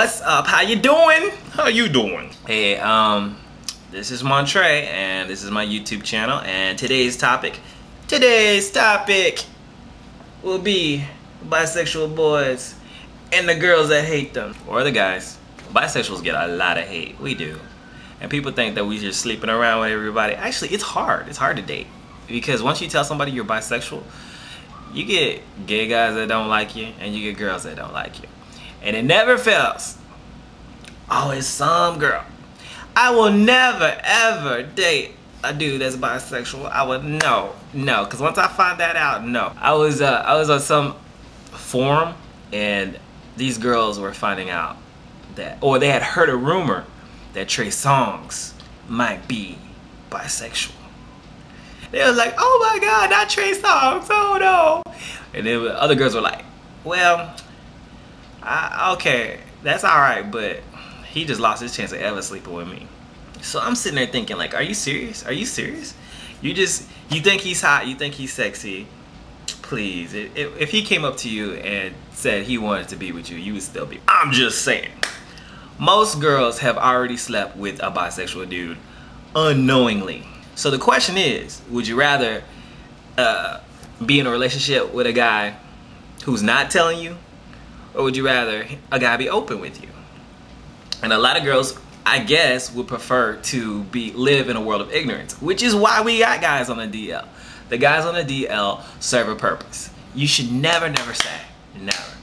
What's up? How you doing? How you doing? Hey, this is Montre, and this is my YouTube channel, and today's topic will be bisexual boys and the girls that hate them, or the guys. Bisexuals get a lot of hate. We do. And people think that we just sleeping around with everybody. Actually, it's hard. It's hard to date, because once you tell somebody you're bisexual, you get gay guys that don't like you, and you get girls that don't like you. And it never fails. Always some girl. I will never ever date a dude that's bisexual. I would no, because once I find that out, no. I was on some forum, and these girls were finding out that, or they had heard a rumor that Trey Songz might be bisexual. They was like, oh my God, not Trey Songz, oh no. And then other girls were like, well, okay, that's alright, but he just lost his chance of ever sleeping with me. So I'm sitting there thinking, like, are you serious? Are you serious? You think he's hot, you think he's sexy. Please, if he came up to you and said he wanted to be with you, you would still be. I'm just saying. Most girls have already slept with a bisexual dude unknowingly. So the question is, would you rather be in a relationship with a guy who's not telling you, or would you rather a guy be open with you? And a lot of girls, I guess, would prefer to live in a world of ignorance, which is why we got guys on the DL. The guys on the DL serve a purpose. You should never say, never.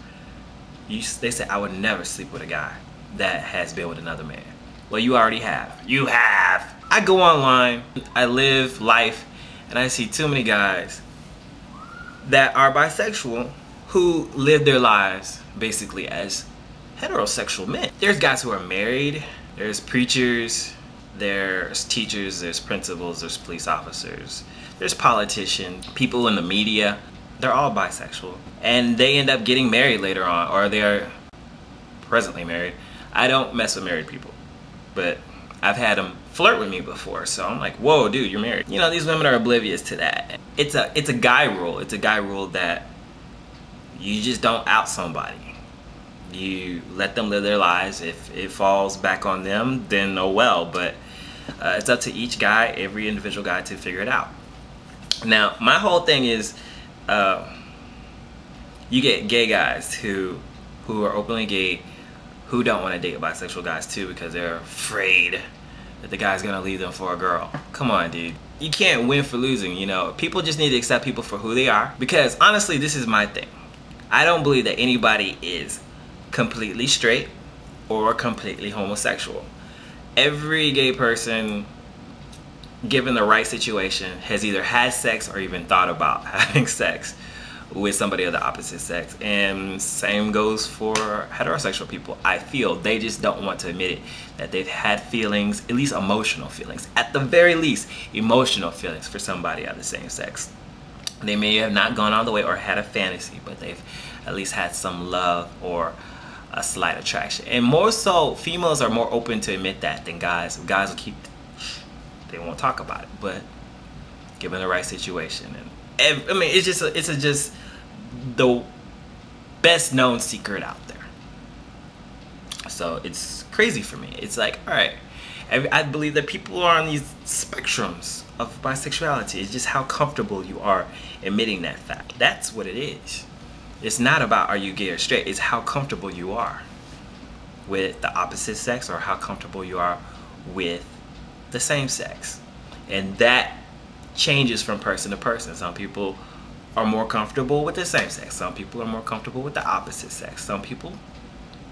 They say, I would never sleep with a guy that has been with another man. Well, you already have. You have. I go online, I live life, and I see too many guys that are bisexual who live their lives basically as heterosexual men. There's guys who are married, there's preachers, there's teachers, there's principals, there's police officers, there's politicians, people in the media. They're all bisexual, and they end up getting married later on, or they're presently married. I don't mess with married people, but I've had them flirt with me before, so I'm like, whoa, dude, you're married. You know, these women are oblivious to that. It's a guy rule. It's a guy rule that you just don't out somebody. You let them live their lives. If it falls back on them, then oh well. But it's up to each guy, every individual guy, to figure it out. Now, my whole thing is, you get gay guys who are openly gay, who don't want to date bisexual guys too, because they're afraid that the guy's gonna leave them for a girl. Come on, dude. You can't win for losing, you know. People just need to accept people for who they are. Because honestly, this is my thing. I don't believe that anybody is completely straight or completely homosexual. Every gay person, given the right situation, has either had sex or even thought about having sex with somebody of the opposite sex. And same goes for heterosexual people. I feel they just don't want to admit it, that they've had feelings, at least emotional feelings, at the very least emotional feelings for somebody of the same sex. They may have not gone all the way or had a fantasy, but they've at least had some love or a slight attraction. And more so, females are more open to admit that than guys. Guys will keep, they won't talk about it, but given the right situation. And I mean, it's just the best known secret out there. So it's crazy for me. It's like, all right, I believe that people are on these spectrums of bisexuality. It's just how comfortable you are admitting that fact. That's what it is. It's not about are you gay or straight. It's how comfortable you are with the opposite sex, or how comfortable you are with the same sex. And that changes from person to person. Some people are more comfortable with the same sex. Some people are more comfortable with the opposite sex. Some people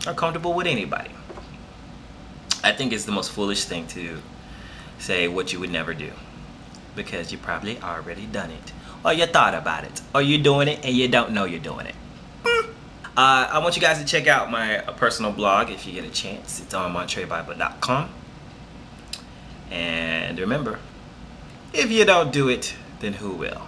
are comfortable with anybody. I think it's the most foolish thing to say what you would never do, because you probably already done it, or you thought about it, or you're doing it and you don't know you're doing it. I want you guys to check out my personal blog if you get a chance. It's on montrebible.com. And remember, if you don't do it, then who will?